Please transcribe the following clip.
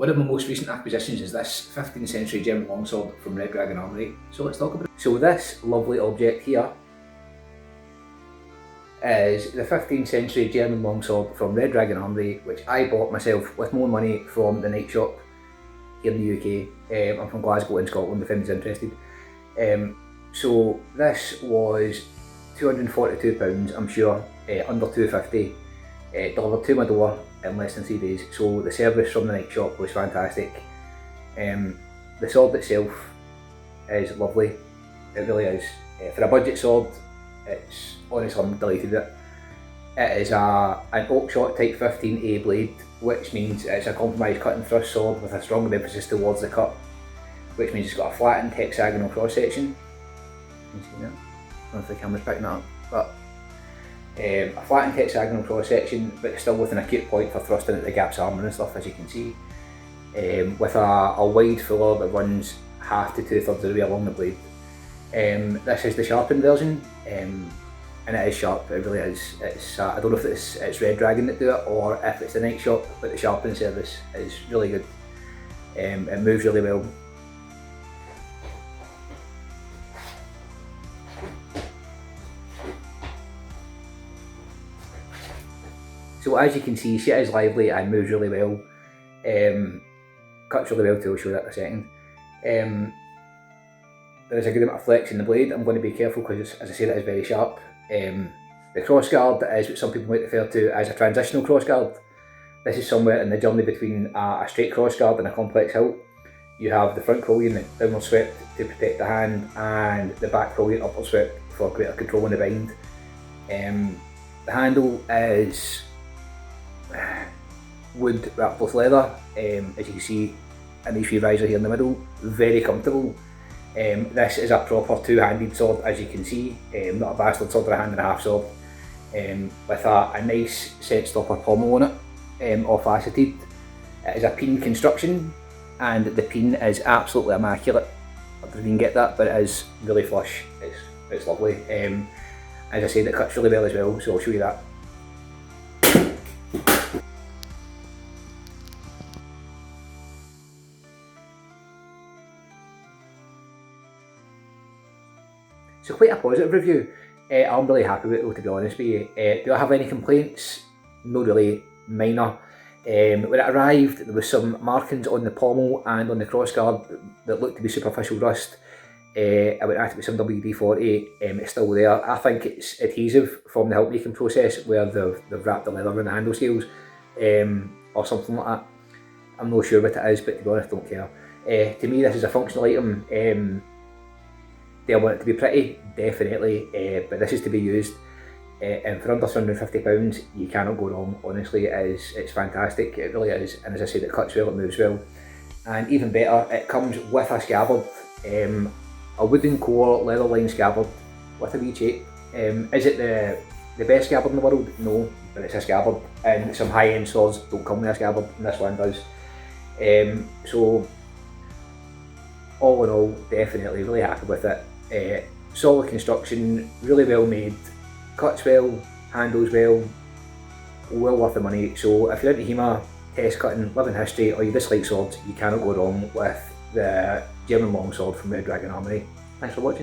One of my most recent acquisitions is this 15th century German longsword from Red Dragon Armoury. So let's talk about it. So this lovely object here is the 15th century German longsword from Red Dragon Armoury, which I bought myself with more money from the night shop here in the UK. I'm from Glasgow in Scotland if anyone's interested. So this was £242, I'm sure, under £250, delivered to my door in less than 3 days. So the service from the night shop was fantastic. The sword itself is lovely, it really is. For a budget sword, it's honestly, I'm delighted with it. It is an Oakshot Type 15A blade, which means it's a compromised cut and thrust sword with a stronger emphasis towards the cut, which means it's got a flattened hexagonal cross section. You can see that? I don't know if the camera's picking that up, but a flattened hexagonal cross section, but still with an acute point for thrusting at the gaps armour and stuff, as you can see. With a wide fuller that runs half to 2/3 of the way along the blade. This is the sharpened version, and it is sharp, it really is. I don't know if it's Red Dragon that do it or if it's the night shop, but the sharpening service is really good. It moves really well. So as you can see, she is lively and moves really well. Cuts really well too, I'll show that in a second. There's a good amount of flex in the blade. I'm going to be careful because, as I said, it is very sharp. The crossguard is what some people might refer to as a transitional crossguard. This is somewhere in the journey between a straight crossguard and a complex hilt. You have the front quillion, the downward swept to protect the hand, and the back quillion upward swept for greater control in the bind. The handle is wood wrapped with leather, as you can see in these few visor here in the middle, very comfortable. This is a proper two-handed sword, as you can see, not a bastard sword or a hand and a half sword, with a nice set stopper pommel on it, all faceted. It is a peen construction, and the peen is absolutely immaculate. I don't know if you can get that, but it is really flush. It's lovely. As I said, it cuts really well as well, so I'll show you that. So quite a positive review. I'm really happy with it though, to be honest with you. Do I have any complaints? No, really, minor. When it arrived, there was some markings on the pommel and on the crossguard that looked to be superficial rust. I went at it with some WD-40, it's still there. I think it's adhesive from the hilt making process where they've wrapped the leather around the handle scales, or something like that. I'm not sure what it is, but to be honest, I don't care. To me, this is a functional item. Do I want it to be pretty? Definitely, but this is to be used, and for under £150 you cannot go wrong. Honestly, it's fantastic, it really is, and as I said, it cuts well, it moves well, and even better, it comes with a scabbard, a wooden core leather lined scabbard with a wee shape. Is it the best scabbard in the world? No, but it's a scabbard, and some high-end swords don't come with a scabbard, and this one does. So all in all, definitely really happy with it. Solid construction, really well made, cuts well, handles well worth the money. So if you're into HEMA, test cutting, living history, or you dislike swords, you cannot go wrong with the German longsword from Red Dragon Armoury. Thanks for watching.